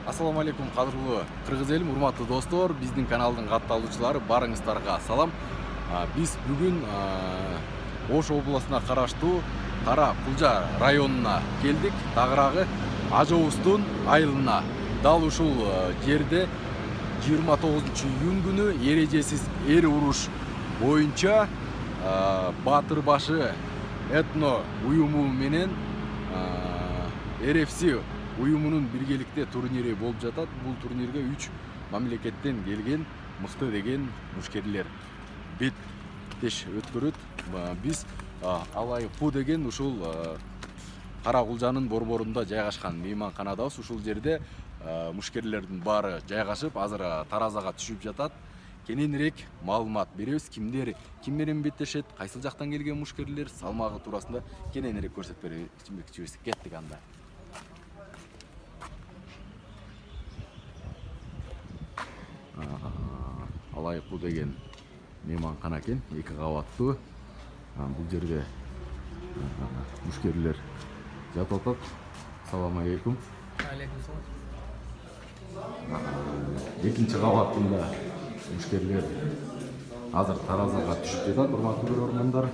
Ассаламу алейкум, кадырлуу кыргыз элим, урматтуу достор, биздин каналдын катталуучулары, барыңыздарга салам. Биз бүгүн Ош областына караштуу Кара Кулжа районуна келдик. Тагыраагы Ажоустун айылына. Дал ушул жерде 29-июнь күнү эрежесиз эр уруш боюнча Батыр башы этно уюму менен РФС уюмунун биргеликте турнири болуп жатат. Бул турнирге 3 мамлекеттен келген мыкты деген мушкерлер беттеш өткөрөт. Биз Алайпу деген ушул Кара Кулжанын борборунда жайгашкан мейманканадабыз. Ушул жерде мушкерлердин баары жайгашып, азыр таразага түшүп жатат. Кененирээк маалымат беребиз. Ким менен беттешет, кайсыл жактан келген мушкерлер, салмагы туурасында кененирээк көрсөтүп беребиз. Кеттик анда. Алайпу деген мейманкана экен, 2 кабаттуу. Бул жерде мушкерлер жатып атат. Салам алейкум. Алейкум салам. Экинчи кабатында мушкерлер азыр таразага түшүп жатат, урматтуу көрөрмандар.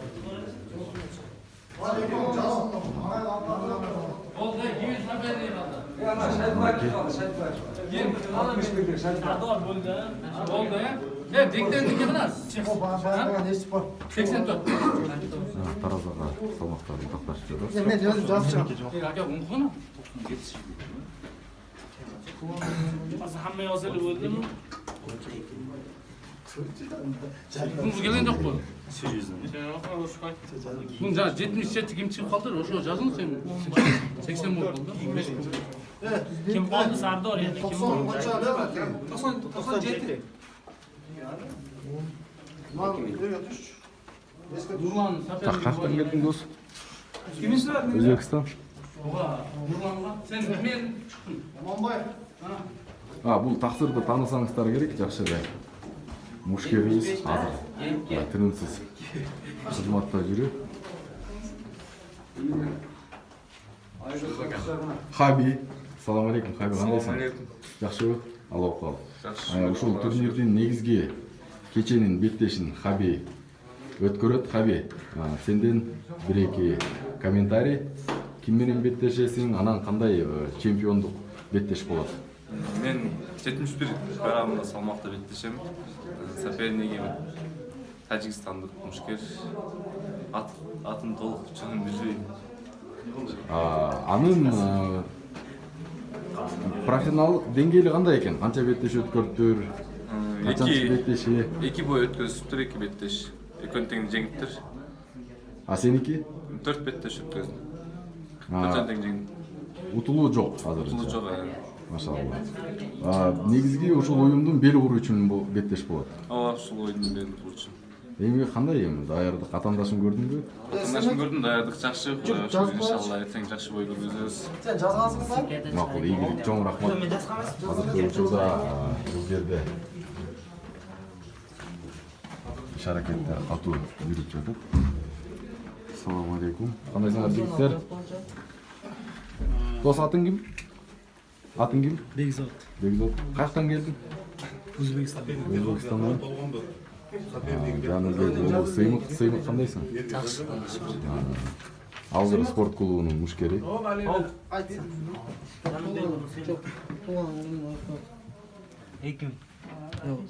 Таразага салмактарын такташып жатат. Bunu gelen yok mu? Bunun 77 kim çıkıp kaldı? O şu yazın sen 80 mi oldu? Kim kaldı sardı oraya? Kim oldu? 97. Nurlan, Каяктан келдиң дос? Kimisi var? Өзбекстан. Nurlan'la. Sen men çıktın. Бул таксырды таанысаңыздар керек, жакшы эле. Мушкерибиз азыр тынымсыз кызматта жүрөт. Хаби, салам алейкум. Хаби, кандайсың? Жакшыбы? Аллах кал. Ушул турнирдин негизги кеченин беттешин Хаби өткөрөт. Хаби, сенден 1-2 комментарий. Ким менен беттешесиң, анан кандай чемпиондук беттеш болот? Мен 71 килограммда салмакта беттешем. Сопернигим Тажикстандык мушкер. Атын толук чынын билбейм. Анын профессионал деңгээли кандай экен? Канча беттеш өткөрүптүр? Канчанчы беттеши? 2 бой өткөзүптүр, 2 беттеш. Экөөнү тең жеңиптир. Сеники? 4 беттеш өткөздүм. 4 тең жеңдим. Утулуу жок азыр. Бул жок. Машалла. Негизги ушул оюмдун бел куруучун беттеш болот. Ооба, ушул оюмдун бел куруучу. Эми кандай даярдык, атаандашын көрдүңбү? Атаандашын көрдүм, даярдык жакшы. Иншалла эртең жакшы бой көргөзөбүз. Сен жазгансыңбы? Макул, ийгилик, чоң рахмат. Мен жазгам эмес. Азыркы учурда бул жерде иш-аракеттер катуу жүрүп жатат. Ассаламу алейкум. Кандайсыңар жигиттер? Дос, атың ким? Атың ким? Бекзат. Бекзат. Каяктан келдиң? Өзбекстандан. Өзбекстандан. Жаныбек, сыймык кандайсың? Жакшы. Алгыр спорт клубунун мушкери. Айтсын. Эким.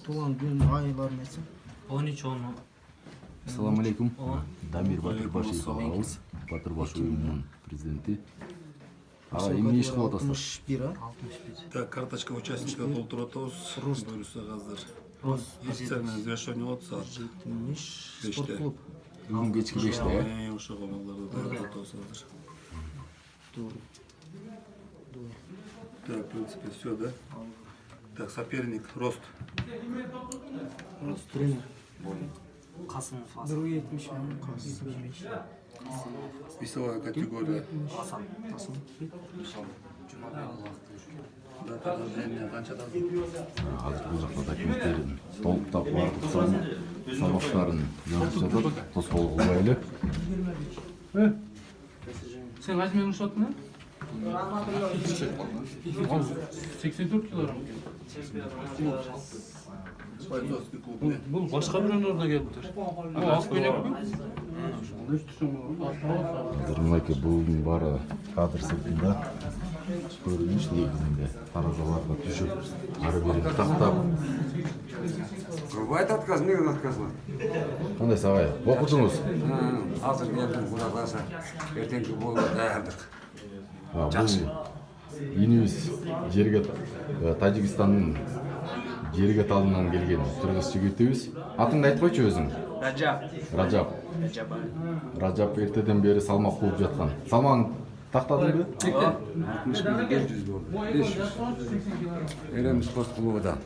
Туган күн айларын айтсам. 13-10. Ассаламу алейкум. Дамир Батырбашев агабыз, Батырбаш уюмунун президенти. Эмне иш кылып атасыздар? 61, 61. Так, карточка участника толтуруп атабыз. Буюрса азыр. Официальный завершение отса. Спорт клуб. Бүгүн кечки 5-те, Ошого малдарды даярдап атабыз азыр. Так, в принципе, все, да? Так, соперник Рост. Тренер. Касымов. 170. Весовая категория. Да, продолжение канчадан? азыр бул жакта документтерин толуктап бардык салмактарын жазып жатат. Тоскоол кылбайлы. Sen kaç memnun şottun ha? Ал 84 килограмм. Бойцовский клуб. Бұл басқа бір өнерде келіптір. Бұл алып келіп Мынакей бұлдың бары кадр сыртында көрініш негізінде таразаларға түшіп ары бері тақтап. Бывает отказ, не отказывай. Қандай сағай? Оқытыңыз? Азыр келдім, Құда қаласа, ертеңгі болды, даярдық. Бұл үйіміз жерге Тажикстанның жерге талынан келген қырғыз жігітіміз. Атыңды айтып қойшы өзің. Ражап ертеден бері салмақ қуып жатқан. Салмағын тақтадың бе? 500 болды. 500. Ерем спорт клубыдан.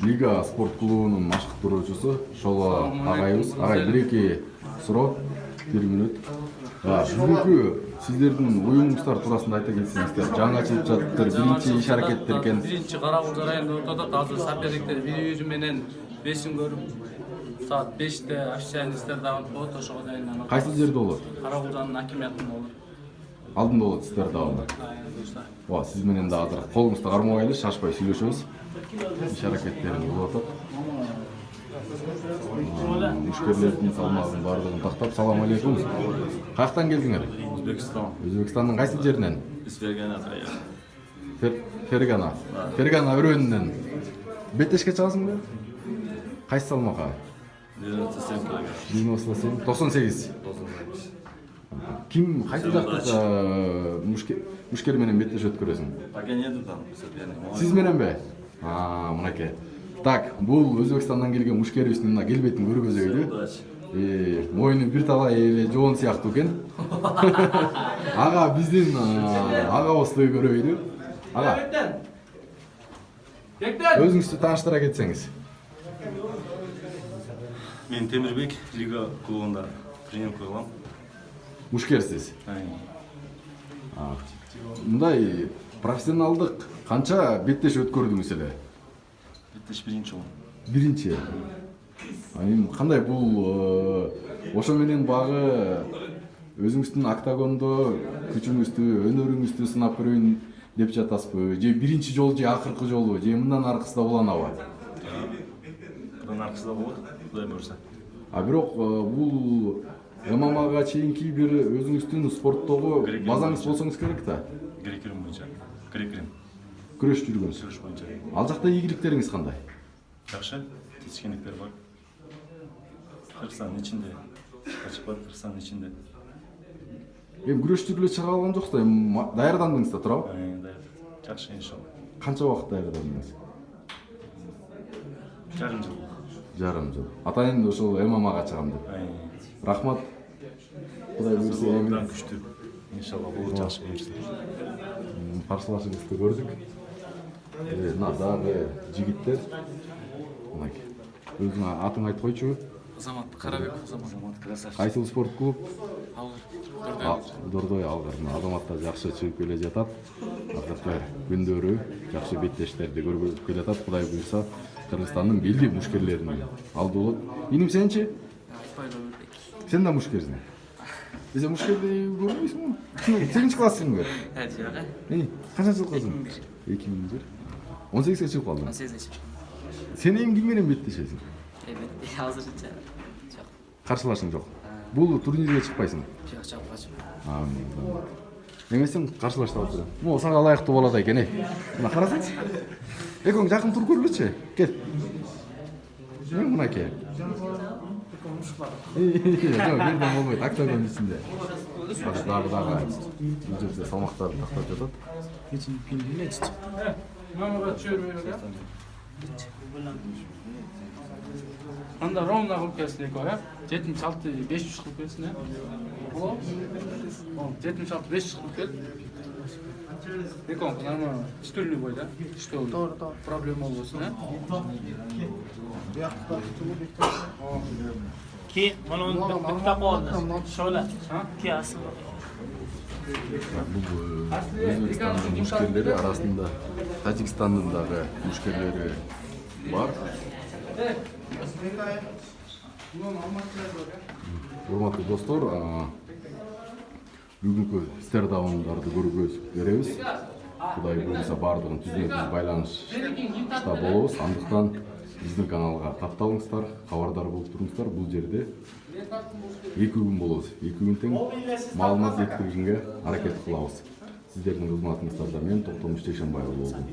Лига спорт клубының машықтыруушысы Шола ағайымыз. Ағай, бір-екі сұрау, 1 минут. Бүгінгі сіздердің ойыныңыздар турасында айта кетсеңіздер, жаңа ашылып жатыр, бірінші иш әрекеттер екен. Бірінші Қарақұл жарайында отырдық. Азыр соперниктер видео менен 5-ін көріп, саат 5-те официальностер дағын қойды, ошоға дайынданып. Қайсы жерде olur? Қарақұл жанының акимиятында olur. Алдында olur сіздер дағында. Сіз менен де азыр қолыңызды қармағайлы, шашпай сөйлесіңіз. Иш әрекеттерін ұлатып. Мушкерлердің салмағын бардығын тақтап. Салам алейкум. Қаяқтан келдіңер? Өзбекстан. Өзбекстанның қайсы жерінен? Фергана қайық. Фергана. Фергана өрөөнүнөн. Беттешке чыгасың бе? Кайсы салмакка? 97 кг. 98. Ким кайсы жакта мушкер менен беттеш өткөрөсүң? Пока нету там соперник. Сиз менен бе? Мынакей. Так, бул Өзбекстандан келген мушкерибиздин мына келбетин көргөзөйлү. Мойну бир талай эле жоон сыяктуу экен. Ага, биздин агабызды көрөйлү. Ага. Өзүңүздү тааныштыра кетсеңиз. Мен Темирбек, Лига клубунда тренер коюлам. Мушкерсиз. Мындай профессионалдык канча беттеш өткөрдүңүз эле? Беттеш биринчи болдум. Биринчи. Кандай бул ошо менен багы өзүңүздүн октагондо күчүңүздү, өнөрүңүздү сынап көрөйүн деп жатасызбы? Же биринчи жолу же акыркы жолу, же мындан аркысында уланабы? Мындан аркысында болот, Кудай буйрса. Бирок бул ММАга чейинки бир өзүңүздүн спорттогу базаңыз болсоңуз керек да. Грек-рим боюнча. Грек-рим. Күрөш жүргөнсүз. Күрөш боюнча. Ал жакта ийгиликтериңиз кандай? Жакшы, жетишкендиктер бар. Кыргызстандын ичинде. Качып бар Кыргызстандын ичинде. Күрөштүр эле чыга алган жоксуз да, даярдандыңыз да, туурабы? Жакшы, иншалла. Канча убакыт даярдандыңыз? Жарым жыл. Жарым жыл. Атайын ошол ММАга чыгам деп. Рахмат. Кудай буйрса, Кудай күчтүү. Иншалла болот, жакшы буйрса. Каршылашыңызды көрдүк. Мына дагы жигиттер. Мынакей. Өзүңө атыңды айтып койчу. Азамат Карабеков, Азамат красавчик. Кайсы спорт клуб? Алгыр. Дордой Алгыр. Азаматтар жакшы чыгып келе жатат. Ардактар күндөрү жакшы беттештерди көргөзүп келе жатат. Кудай буйрса, Кыргызстандын белди мушкерлеринин алды болот. Иним сенчи? Сен да мушкерсиң. Сен мушкерди көрбөйсүңбү? Сегизинчи классыңбы? Канча жыл калдың? 2001. 18-ге чыгып калдың. 18-ге. Сен эми ким менен беттешесиң? Азырынча жок. Каршылашың жок. Бул турнирге чыкпайсың. Жок, чыкпачым. Эмесиң каршылашып атыр. Могу сага ылайыктуу болот экен, Мына карасаңчы. Экөөң жакын туруп көргүлөчү. Кел. Мынакей. Жок, берден болбойт. Октагон ичинде. Дагы бул жерде салмактарды тактап жатат. Мамага чөйрөйбү. Анда ровно кылып келсин экөө, 76 500 кылып келсин, Болобу? 76 500 кылып кел. Экөө нормально, стөлү бойда, стөл. Туура. Проблема болбосун, Ки, mana bitta qoldi. Shola. Ки asl. Бул Өзбекстандын мушкерлери арасында Тажикстандын дагы мушкерлери бар. урматтуу достор, бүгүнкү истер давамдарды көргөз беребиз. Кудай буюрса баардыгын түзмө-түз байланышта болобуз. Андыктан биздин каналга катталыңыздар, кабардар болуп туруңуздар. Бул жерде 2 күн болобуз. 2 күн тең маалымат жеткиришинге аракет кылабыз. Сиздердин кызматыңыздарда мен Токтомуш Тейшенбаев болдум.